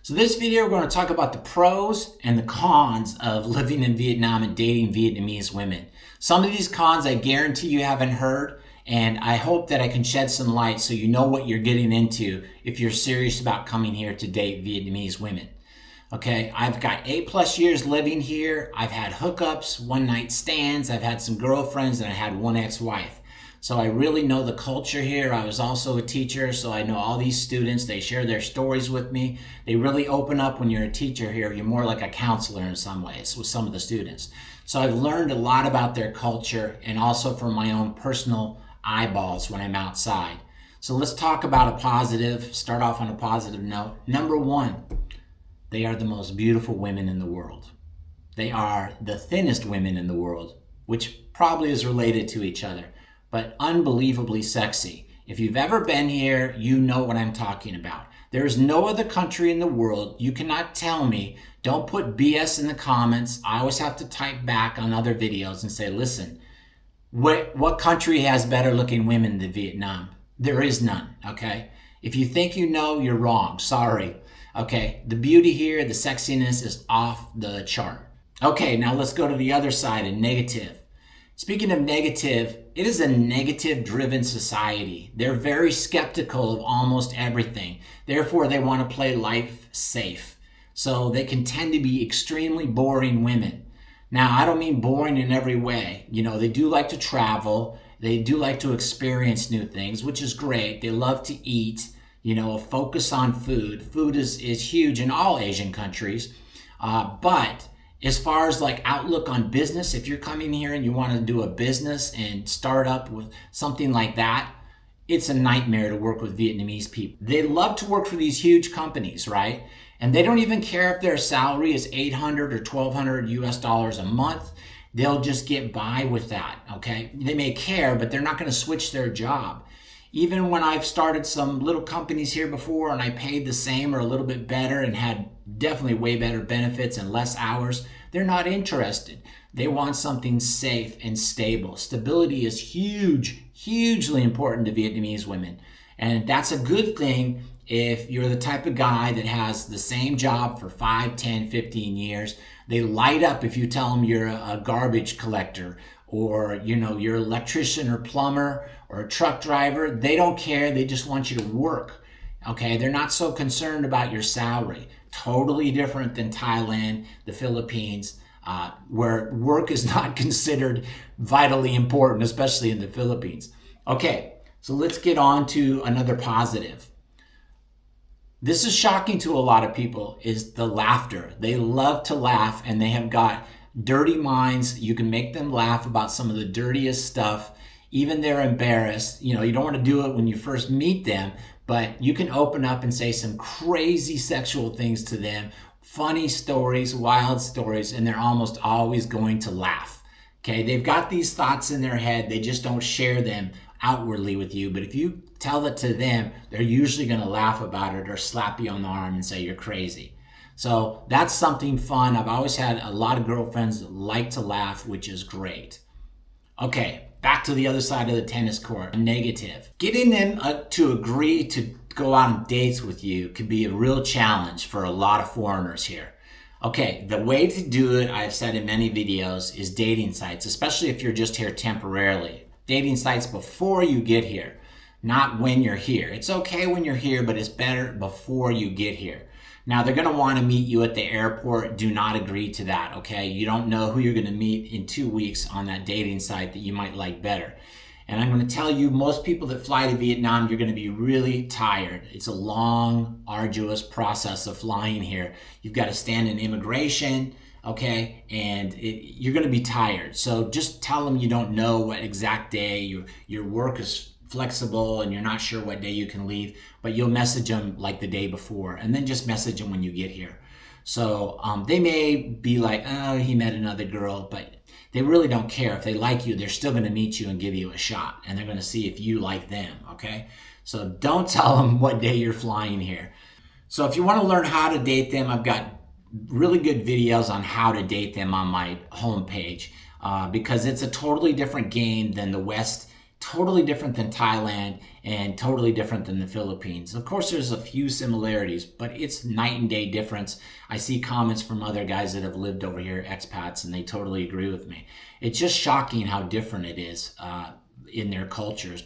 So this video, we're going to talk about the pros and the cons of living in Vietnam and dating Vietnamese women. Some of these cons I guarantee you haven't heard, and I hope that I can shed some light so you know what you're getting into if you're serious about coming here to date Vietnamese women. Okay, I've got 8+ years living here. I've had hookups, one-night stands, I've had some girlfriends, and I had one ex-wife. So I really know the culture here. I was also a teacher, so I know all these students. They share their stories with me. They really open up when you're a teacher here. You're more like a counselor in some ways with some of the students. So I've learned a lot about their culture and also from my own personal eyeballs when I'm outside. So let's talk about a positive, start off on a positive note. Number one, they are the most beautiful women in the world. They are the thinnest women in the world, which probably is related to each other, but unbelievably sexy. If you've ever been here, you know what I'm talking about. There is no other country in the world. You cannot tell me, don't put BS in the comments. I always have to type back on other videos and say, listen, what country has better looking women than Vietnam? There is none, okay? If you think you know, you're wrong, sorry. Okay, the beauty here, the sexiness is off the chart. Okay, now let's go to the other side, a negative. Speaking of negative, it is a negative-driven society. They're very skeptical of almost everything. Therefore, they want to play life safe. So they can tend to be extremely boring women. Now, I don't mean boring in every way. You know, they do like to travel. They do like to experience new things, which is great. They love to eat. You know, a focus on food. Food is huge in all Asian countries. But as far as like outlook on business, if you're coming here and you want to do a business and start up with something like that, it's a nightmare to work with Vietnamese people. They love to work for these huge companies, right? And they don't even care if their salary is $800 or $1,200 US a month. They'll just get by with that, okay? They may care, but they're not going to switch their job. Even when I've started some little companies here before and I paid the same or a little bit better and had definitely way better benefits and less hours, they're not interested. They want something safe and stable. Stability is hugely important to Vietnamese women. And that's a good thing if you're the type of guy that has the same job for 5, 10, 15 years. They light up if you tell them you're a garbage collector or, you know, you're an electrician or plumber or a truck driver. They don't care. They just want you to work. Okay, they're not so concerned about your salary. Totally different than Thailand, the Philippines, where work is not considered vitally important, especially in the Philippines. Okay, so let's get on to another positive. This is shocking to a lot of people, is the laughter. They love to laugh and they have got dirty minds. You can make them laugh about some of the dirtiest stuff. Even they're embarrassed. You know, you don't want to do it when you first meet them, but you can open up and say some crazy sexual things to them, funny stories, wild stories, and they're almost always going to laugh. Okay, they've got these thoughts in their head. They just don't share them outwardly with you. But if you tell it to them, they're usually going to laugh about it or slap you on the arm and say you're crazy. So that's something fun. I've always had a lot of girlfriends that like to laugh, which is great. Okay, back to the other side of the tennis court. Negative. Getting them to agree to go out on dates with you could be a real challenge for a lot of foreigners here. Okay, the way to do it, I've said in many videos, is dating sites, especially if you're just here temporarily. Dating sites before you get here, not when you're here. It's okay when you're here, but it's better before you get here. Now, they're going to want to meet you at the airport. Do not agree to that, okay? You don't know who you're going to meet in 2 weeks on that dating site that you might like better. And I'm going to tell you, most people that fly to Vietnam, you're going to be really tired. It's a long, arduous process of flying here. You've got to stand in immigration, okay? And you're going to be tired. So just tell them you don't know what exact day your work is flexible and you're not sure what day you can leave, but you'll message them like the day before and then just message them when you get here. So they may be like, oh, he met another girl, but they really don't care. If they like you, they're still going to meet you and give you a shot, and they're going to see if you like them, okay? So don't tell them what day you're flying here. So if you want to learn how to date them, I've got really good videos on how to date them on my homepage because it's a totally different game than the West totally different than Thailand and totally different than the Philippines. Of course, there's a few similarities, but it's night and day difference. I see comments from other guys that have lived over here, expats, and they totally agree with me. It's just shocking how different it is in their cultures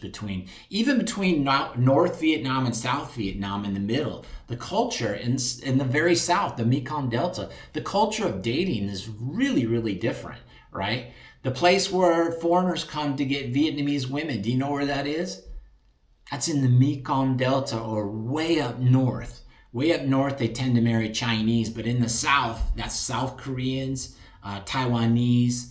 even between North Vietnam and South Vietnam in the middle. The culture in the very south, the Mekong Delta, the culture of dating is really, really different, right? The place where foreigners come to get Vietnamese women, do you know where that is? That's in the Mekong Delta, or way up north. Way up north, they tend to marry Chinese, but in the south, that's South Koreans, Taiwanese,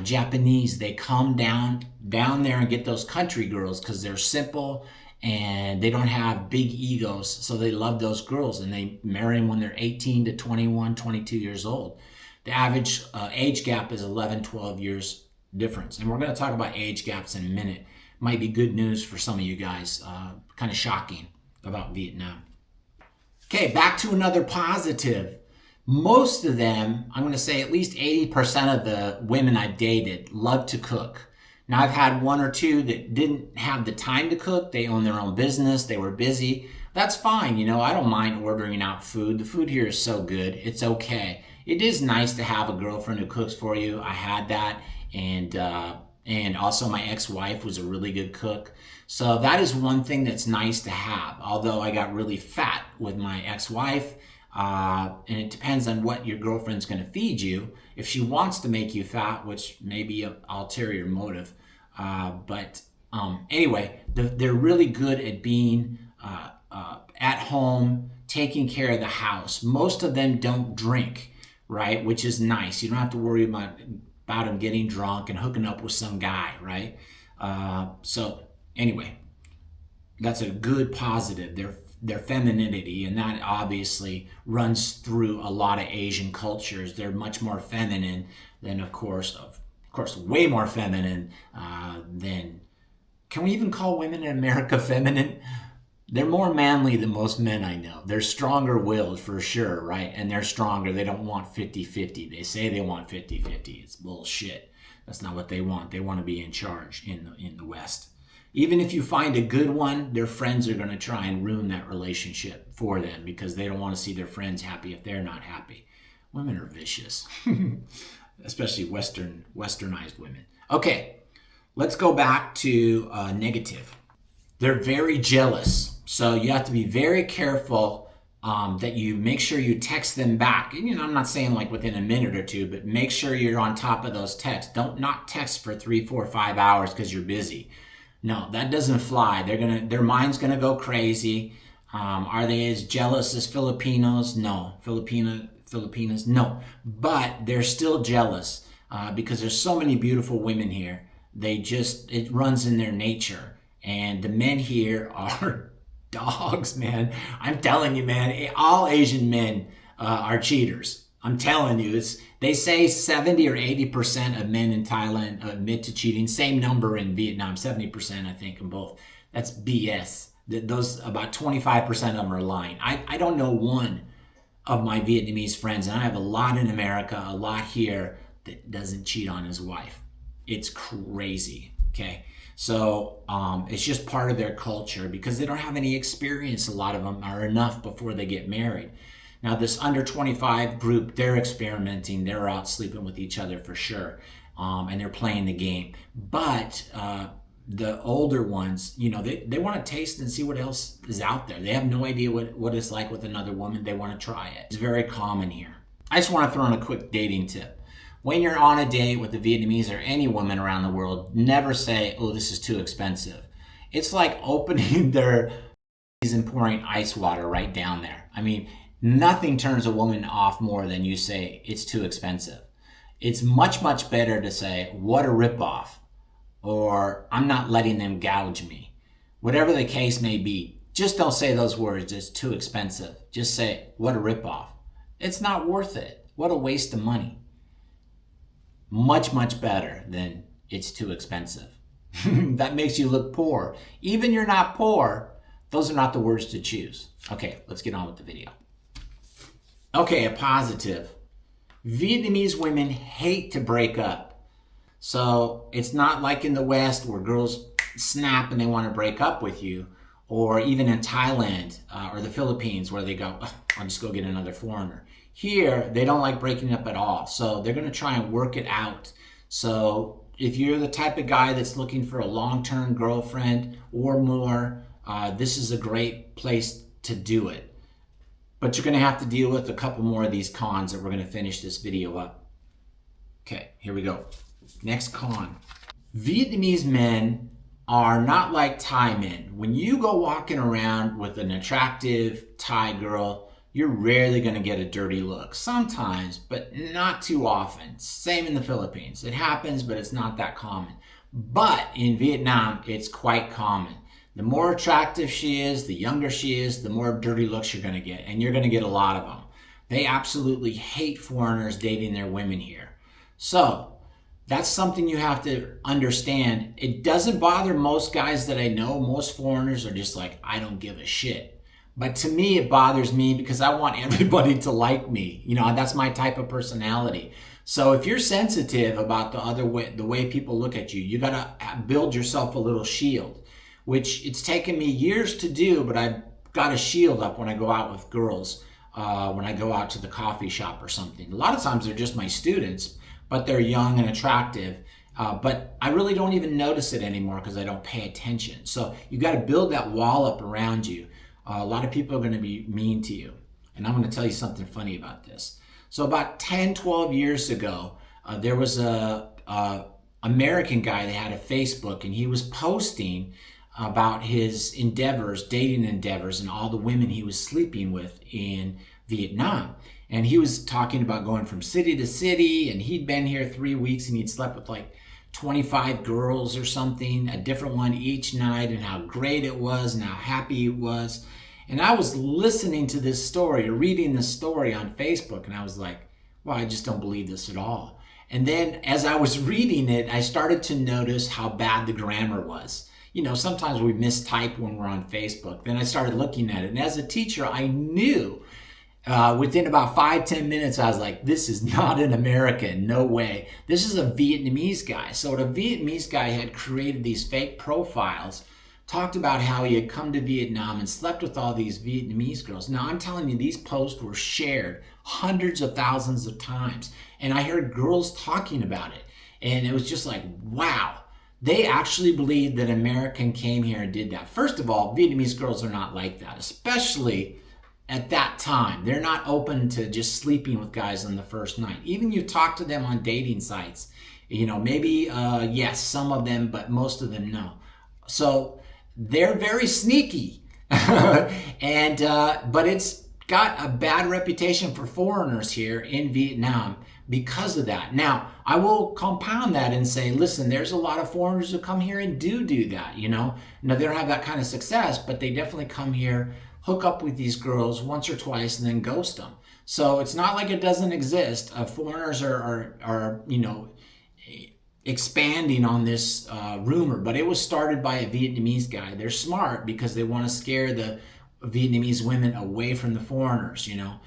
Japanese. They come down there and get those country girls because they're simple and they don't have big egos, so they love those girls, and they marry them when they're 18 to 21, 22 years old. The average age gap is 11, 12 years difference. And we're going to talk about age gaps in a minute. Might be good news for some of you guys. Kind of shocking about Vietnam. Okay, back to another positive. Most of them, I'm going to say at least 80% of the women I've dated love to cook. Now, I've had one or two that didn't have the time to cook. They own their own business. They were busy. That's fine. I don't mind ordering out food. The food here is so good. It's okay. It is nice to have a girlfriend who cooks for you. I had that, and also my ex-wife was a really good cook. So that is one thing that's nice to have. Although I got really fat with my ex-wife, and it depends on what your girlfriend's going to feed you. If she wants to make you fat, which may be an ulterior motive, but anyway, they're really good at being at home, taking care of the house. Most of them don't drink, right? Which is nice. You don't have to worry about them getting drunk and hooking up with some guy, right? So anyway, that's a good positive. Their femininity, and that obviously runs through a lot of Asian cultures. They're much more feminine than, of course, way more feminine than. Can we even call women in America feminine? They're more manly than most men I know. They're stronger willed for sure, right? And they're stronger. They don't want 50-50. They say they want 50-50. It's bullshit. That's not what they want. They want to be in charge in the West. Even if you find a good one, their friends are going to try and ruin that relationship for them because they don't want to see their friends happy if they're not happy. Women are vicious, especially westernized women. Okay, let's go back to negative. They're very jealous. So you have to be very careful that you make sure you text them back. And, I'm not saying like within a minute or two, but make sure you're on top of those texts. Don't not text for 3, 4, 5 hours because you're busy. No, that doesn't fly. Their mind's gonna go crazy. Are they as jealous as Filipinos? No. Filipinas? No. But they're still jealous because there's so many beautiful women here. It runs in their nature. And the men here are dogs, man. I'm telling you, man, all Asian men are cheaters. I'm telling you, they say 70 or 80% of men in Thailand admit to cheating. Same number in Vietnam, 70% I think in both. That's BS. Those about 25% of them are lying. I don't know one of my Vietnamese friends, and I have a lot in America, a lot here, that doesn't cheat on his wife. It's crazy, okay? So it's just part of their culture because they don't have any experience. A lot of them are enough before they get married. Now, this under 25 group, they're experimenting. They're out sleeping with each other for sure, and they're playing the game. But the older ones, they want to taste and see what else is out there. They have no idea what it's like with another woman. They want to try it. It's very common here. I just want to throw in a quick dating tip. When you're on a date with a Vietnamese or any woman around the world, never say, "Oh, this is too expensive." It's like opening their and pouring ice water right down there. I mean, nothing turns a woman off more than you say, "It's too expensive." It's much, much better to say, "What a ripoff," or "I'm not letting them gouge me." Whatever the case may be, just don't say those words, "It's too expensive." Just say, "What a ripoff." It's not worth it. What a waste of money. Much, much better than "It's too expensive." That makes you look poor. Even you're not poor, those are not the words to choose. Okay, let's get on with the video. Okay, a positive. Vietnamese women hate to break up. So it's not like in the West where girls, snap and they want to break up with you. Or even in Thailand or the Philippines where they go, oh, I'll just go get another foreigner. Here, they don't like breaking up at all. So they're going to try and work it out. So if you're the type of guy that's looking for a long-term girlfriend or more, this is a great place to do it. But you're going to have to deal with a couple more of these cons that we're going to finish this video up. Okay, here we go. Next con. Vietnamese men are not like Thai men. When you go walking around with an attractive Thai girl, you're rarely going to get a dirty look. Sometimes, but not too often. Same in the Philippines. It happens, but it's not that common. But in Vietnam, it's quite common. The more attractive she is, the younger she is, the more dirty looks you're going to get. And you're going to get a lot of them. They absolutely hate foreigners dating their women here. So that's something you have to understand. It doesn't bother most guys that I know. Most foreigners are just like, I don't give a shit. But to me, it bothers me because I want everybody to like me. You know, that's my type of personality. So if you're sensitive about the way people look at you, you got to build yourself a little shield, which it's taken me years to do, but I've got a shield up when I go out with girls, when I go out to the coffee shop or something. A lot of times they're just my students, but they're young and attractive. But I really don't even notice it anymore because I don't pay attention. So you got to build that wall up around you. A lot of people are going to be mean to you. And I'm going to tell you something funny about this. So about 10, 12 years ago, there was a American guy that had a Facebook, and he was posting about his endeavors, dating endeavors, and all the women he was sleeping with in Vietnam. And he was talking about going from city to city, and he'd been here 3 weeks and he'd slept with like 25 girls or something, a different one each night, and how great it was and how happy he was. And I was listening to this story or reading this story on Facebook, and I was like, well, I just don't believe this at all. And then as I was reading it, I started to notice how bad the grammar was. You know, sometimes we mistype when we're on Facebook. Then I started looking at it. And as a teacher, I knew within about 5-10 minutes, I was like, this is not an American, no way. This is a Vietnamese guy. So the Vietnamese guy had created these fake profiles, talked about how he had come to Vietnam and slept with all these Vietnamese girls. Now, I'm telling you, these posts were shared hundreds of thousands of times. And I heard girls talking about it. And it was just like, wow. They actually believed that an American came here and did that. First of all, Vietnamese girls are not like that, especially at that time. They're not open to just sleeping with guys on the first night. Even you talk to them on dating sites, you know, maybe, yes, some of them, but most of them, no. So they're very sneaky. And but it's got a bad reputation for foreigners here in Vietnam because of that. Now, I will compound that and say, listen, there's a lot of foreigners who come here and do that, you know. Now, they don't have that kind of success, but they definitely come here, hook up with these girls once or twice, and then ghost them. So it's not like it doesn't exist. Foreigners are you know, expanding on this rumor, but it was started by a Vietnamese guy. They're smart because they want to scare the Vietnamese women away from the foreigners, you know.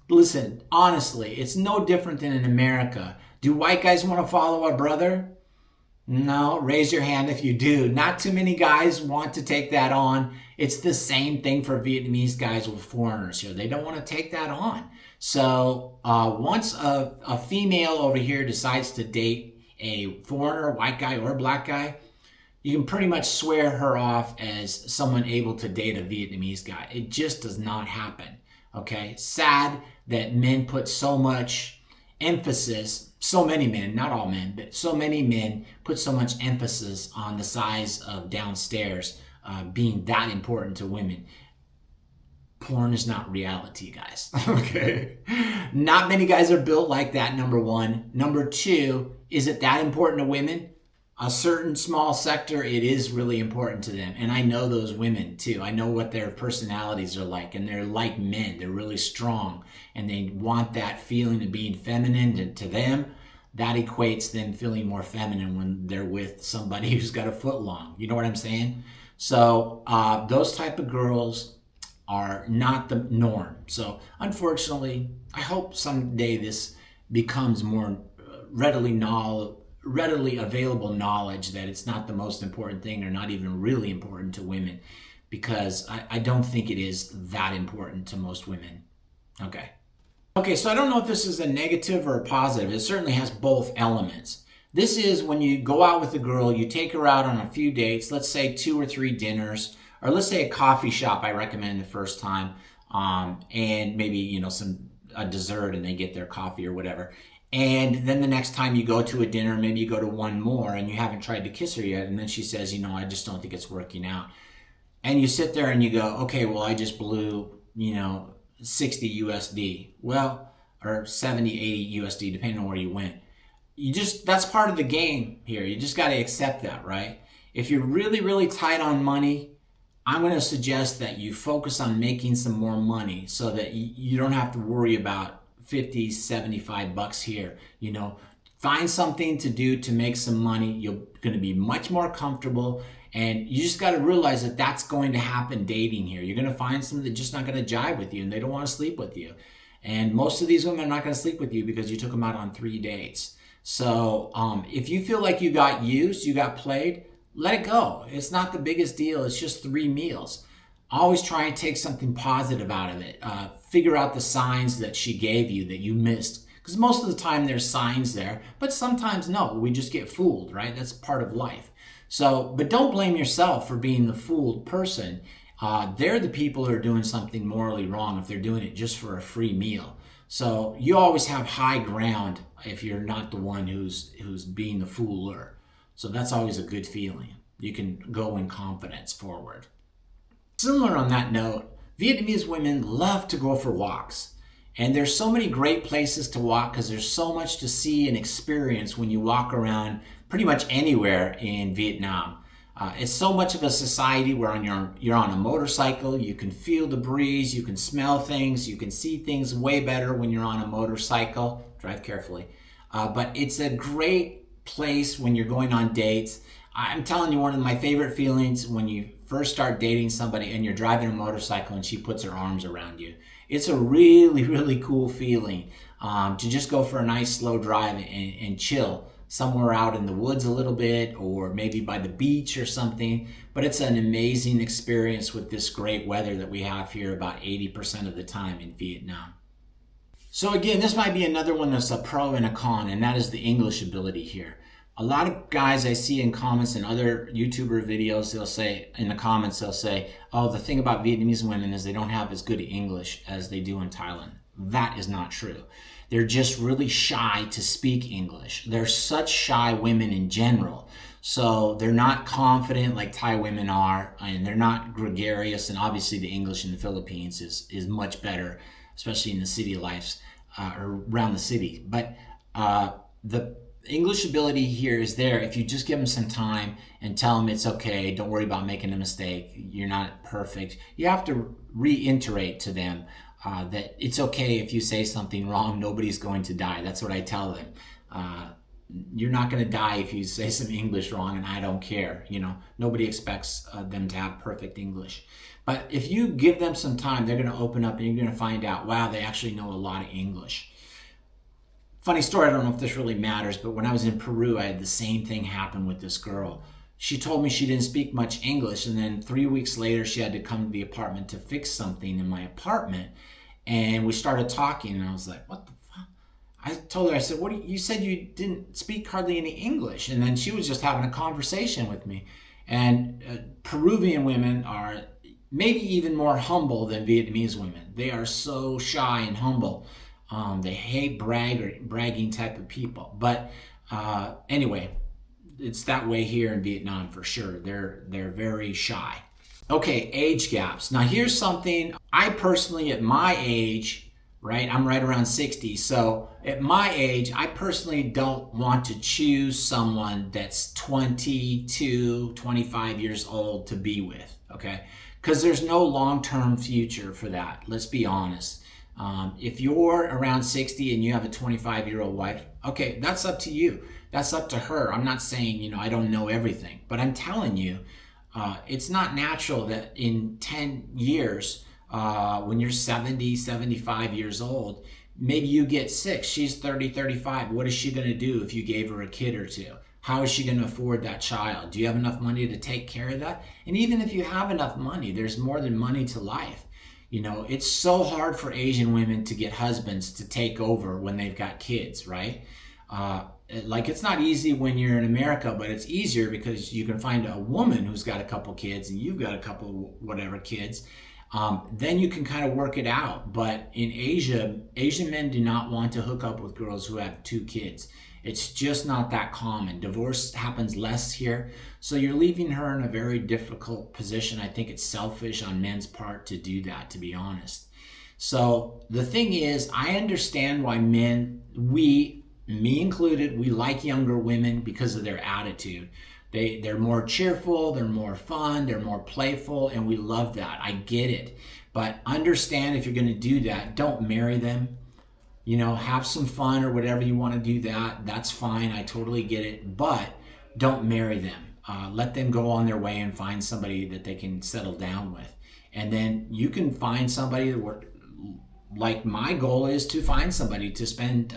Listen, honestly, it's no different than in America. Do white guys want to follow our brother? No, raise your hand if you do. Not too many guys want to take that on. It's the same thing for Vietnamese guys with foreigners here. They don't want to take that on. So once a female over here decides to date a foreigner, white guy or black guy, you can pretty much swear her off as someone able to date a Vietnamese guy. It just does not happen. Okay, sad that men put so much emphasis, so many men, not all men, but so many men put so much emphasis on the size of downstairs being that important to women. Porn is not reality, guys. Okay, not many guys are built like that, number one. Number two, is it that important to women? A certain small sector, it is really important to them. And I know those women too. I know what their personalities are like, and they're like men. They're really strong, and they want that feeling of being feminine. And to them, that equates them feeling more feminine when they're with somebody who's got a foot long. You know what I'm saying? So those type of girls are not the norm. So unfortunately, I hope someday this becomes more readily readily available knowledge that it's not the most important thing, or not even really important to women, because I don't think it is that important to most women. Okay, so I don't know if this is a negative or a positive. It certainly has both elements. This is when you go out with a girl, you take her out on a few dates, let's say 2 or 3 dinners, or let's say a coffee shop I recommend the first time, and maybe, a dessert and they get their coffee or whatever. And then the next time you go to a dinner, maybe you go to one more and you haven't tried to kiss her yet. And then she says, I just don't think it's working out. And you sit there and you go, okay, well, I just blew, 60 USD. Well, or 70, 80 USD, depending on where you went. That's part of the game here. You just got to accept that, right? If you're really, really tight on money, I'm going to suggest that you focus on making some more money so that you don't have to worry about 50, 75 bucks here. Find something to do to make some money. You're going to be much more comfortable, and you just got to realize that that's going to happen dating here. You're going to find someone that's just not going to jive with you, and they don't want to sleep with you. And most of these women are not going to sleep with you because you took them out on 3 dates. So if you feel like you got used, you got played, let it go. It's not the biggest deal. It's just 3 meals. Always try and take something positive out of it. Figure out the signs that she gave you that you missed. Because most of the time there's signs there, but sometimes no, we just get fooled, right? That's part of life. So, but don't blame yourself for being the fooled person. They're the people who are doing something morally wrong if they're doing it just for a free meal. So you always have high ground if you're not the one who's being the fooler. So that's always a good feeling. You can go in confidence forward. Similar on that note, Vietnamese women love to go for walks. And there's so many great places to walk because there's so much to see and experience when you walk around pretty much anywhere in Vietnam. It's so much of a society where you're on a motorcycle, you can feel the breeze, you can smell things, you can see things way better when you're on a motorcycle. Drive carefully. But it's a great place when you're going on dates. I'm telling you, one of my favorite feelings when you first start dating somebody and you're driving a motorcycle and she puts her arms around you. It's a really, really cool feeling to just go for a nice slow drive and chill somewhere out in the woods a little bit, or maybe by the beach or something. But it's an amazing experience with this great weather that we have here about 80% of the time in Vietnam. So again, this might be another one that's a pro and a con, and that is the English ability here. A lot of guys I see in comments and other YouTuber videos, they'll say, oh, the thing about Vietnamese women is they don't have as good English as they do in Thailand. That is not true. They're just really shy to speak English. They're such shy women in general. So they're not confident like Thai women are, and they're not gregarious. And obviously the English in the Philippines is much better, especially in the city lives or around the city. But the English ability here is there if you just give them some time and tell them it's okay. Don't worry about making a mistake. You're not perfect. You have to reiterate to them that it's okay if you say something wrong. Nobody's going to die. That's what I tell them. You're not going to die if you say some English wrong, and I don't care. Nobody expects them to have perfect English. But if you give them some time, they're going to open up and you're going to find out, wow, they actually know a lot of English. Funny story, I don't know if this really matters, but when I was in Peru, I had the same thing happen with this girl. She told me she didn't speak much English, and then 3 weeks later, she had to come to the apartment to fix something in my apartment. And we started talking, and I was like, what the fuck? I told her, I said, you said you didn't speak hardly any English. And then she was just having a conversation with me. And Peruvian women are maybe even more humble than Vietnamese women. They are so shy and humble. They hate bragging type of people. But anyway, it's that way here in Vietnam for sure. They're very shy. Okay, age gaps. Now here's something I personally, at my age, right, I'm right around 60. So at my age, I personally don't want to choose someone that's 22, 25 years old to be with, okay? Because there's no long-term future for that. Let's be honest. If you're around 60 and you have a 25-year-old wife, okay, that's up to you. That's up to her. I'm not saying, I don't know everything, but I'm telling you, it's not natural that in 10 years when you're 70, 75 years old. Maybe you get sick. She's 30, 35. What is she going to do if you gave her a kid or two? How is she going to afford that child? Do you have enough money to take care of that? And even if you have enough money, there's more than money to life. You know, it's so hard for Asian women to get husbands to take over when they've got kids, right? Like, it's not easy when you're in America, but it's easier because you can find a woman who's got a couple kids and you've got a couple whatever kids. Then you can kind of work it out. But in Asia, Asian men do not want to hook up with girls who have 2 kids. It's just not that common. Divorce happens less here. So you're leaving her in a very difficult position. I think it's selfish on men's part to do that, to be honest. So the thing is, I understand why men, me included, we like younger women because of their attitude. They're more cheerful, they're more fun, they're more playful, and we love that. I get it. But understand, if you're going to do that, don't marry them. You know, have some fun or whatever you want to do that. That's fine. I totally get it. But don't marry them. Let them go on their way and find somebody that they can settle down with. And then you can find somebody that like my goal is to find somebody to spend,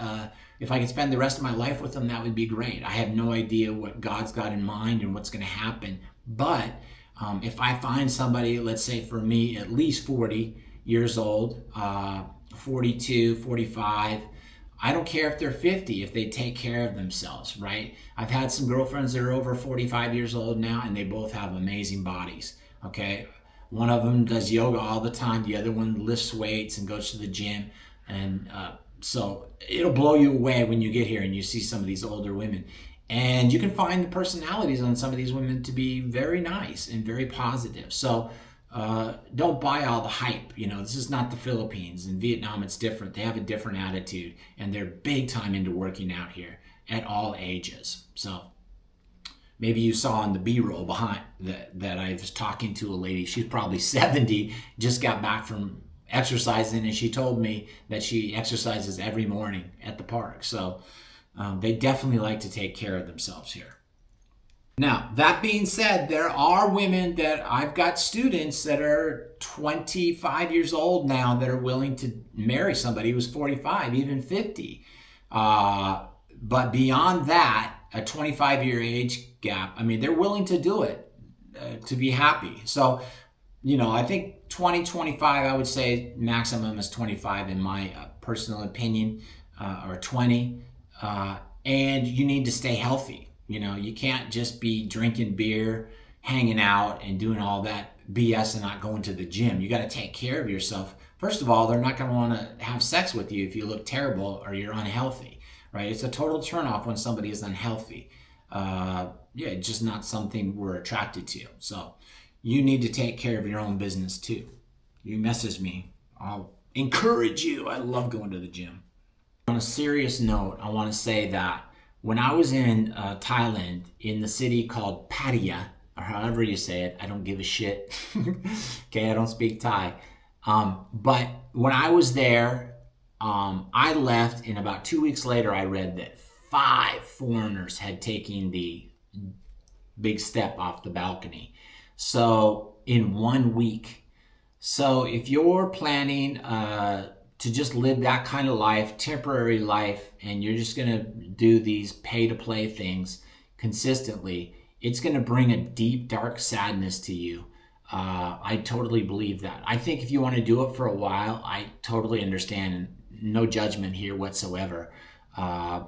if I could spend the rest of my life with them, that would be great. I have no idea what God's got in mind and what's going to happen. But if I find somebody, let's say for me, at least 40 years old, 42, 45, I don't care if they're 50, if they take care of themselves, right? I've had some girlfriends that are over 45 years old now, and they both have amazing bodies, okay? One of them does yoga all the time. The other one lifts weights and goes to the gym. And so it'll blow you away when you get here and you see some of these older women. And you can find the personalities on some of these women to be very nice and very positive. So don't buy all the hype. You know, this is not the Philippines. In Vietnam, it's different. They have a different attitude, and they're big time into working out here at all ages. So maybe you saw in the B-roll behind that I was talking to a lady. She's probably 70, just got back from exercising, and she told me that she exercises every morning at the park. So they definitely like to take care of themselves here. Now, that being said, there are women that I've got students that are 25 years old now that are willing to marry somebody who's 45, even 50. But beyond that, a 25-year age gap, I mean, they're willing to do it to be happy. So, you know, I think 20, 25, I would say maximum is 25 in my personal opinion, or 20. And you need to stay healthy. You know, you can't just be drinking beer, hanging out, and doing all that BS and not going to the gym. You got to take care of yourself. First of all, they're not going to want to have sex with you if you look terrible or you're unhealthy, right? It's a total turnoff when somebody is unhealthy. It's just not something we're attracted to. So you need to take care of your own business too. You message me, I'll encourage you. I love going to the gym. On a serious note, I want to say that when I was in Thailand, in the city called Pattaya, or however you say it, I don't give a shit. Okay, I don't speak Thai. But when I was there, I left, and about 2 weeks later, I read that 5 foreigners had taken the big step off the balcony. So in 1 week. So if you're planning to just live that kind of life, temporary life, and you're just going to do these pay-to-play things consistently, it's going to bring a deep, dark sadness to you. I totally believe that. I think if you want to do it for a while, I totally understand. No judgment here whatsoever. I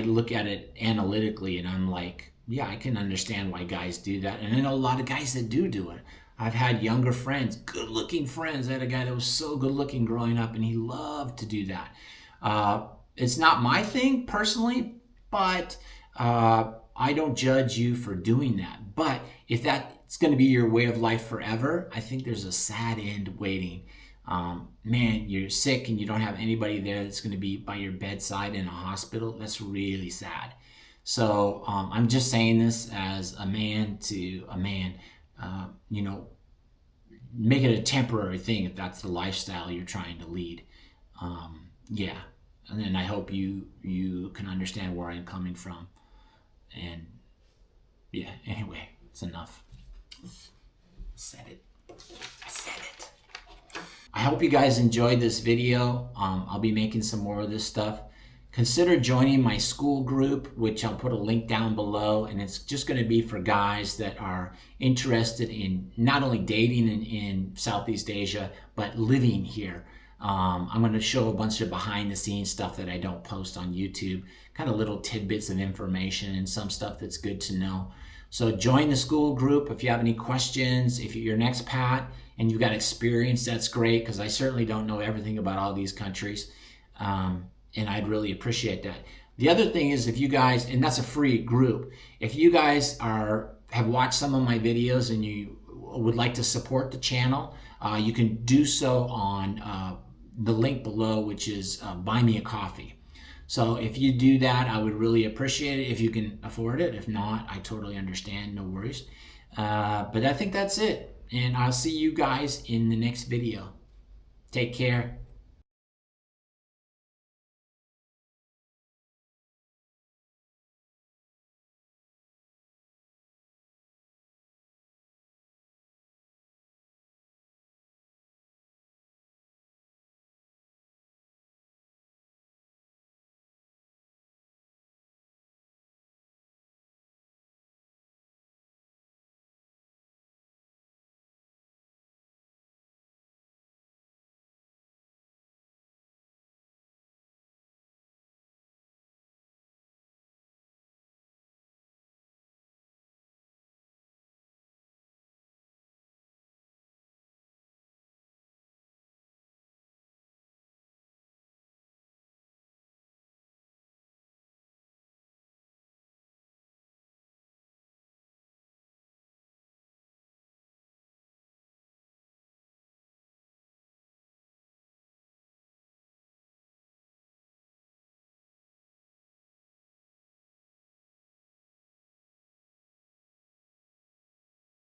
look at it analytically, and I'm like, yeah, I can understand why guys do that. And I know a lot of guys that do it. I've had younger friends, good-looking friends. I had a guy that was so good-looking growing up, and he loved to do that. It's not my thing personally, but I don't judge you for doing that. But if that's going to be your way of life forever, I think there's a sad end waiting. Man, you're sick and you don't have anybody there that's going to be by your bedside in a hospital. That's really sad. So I'm just saying this as a man to a man. Make it a temporary thing if that's the lifestyle you're trying to lead. And then I hope you can understand where I'm coming from. And anyway, it's enough. I said it. I hope you guys enjoyed this video. I'll be making some more of this stuff. Consider joining my Skool Group, which I'll put a link down below, and it's just going to be for guys that are interested in not only dating in Southeast Asia, but living here. I'm going to show a bunch of behind the scenes stuff that I don't post on YouTube, kind of little tidbits of information and some stuff that's good to know. So join the Skool Group if you have any questions. If you're an expat and you've got experience, that's great, because I certainly don't know everything about all these countries. And I'd really appreciate that. The other thing is, if you guys, and that's a free group, if you guys have watched some of my videos and you would like to support the channel, you can do so on the link below, which is Buy Me a Coffee. So if you do that, I would really appreciate it if you can afford it. If not, I totally understand, no worries. But I think that's it. And I'll see you guys in the next video. Take care.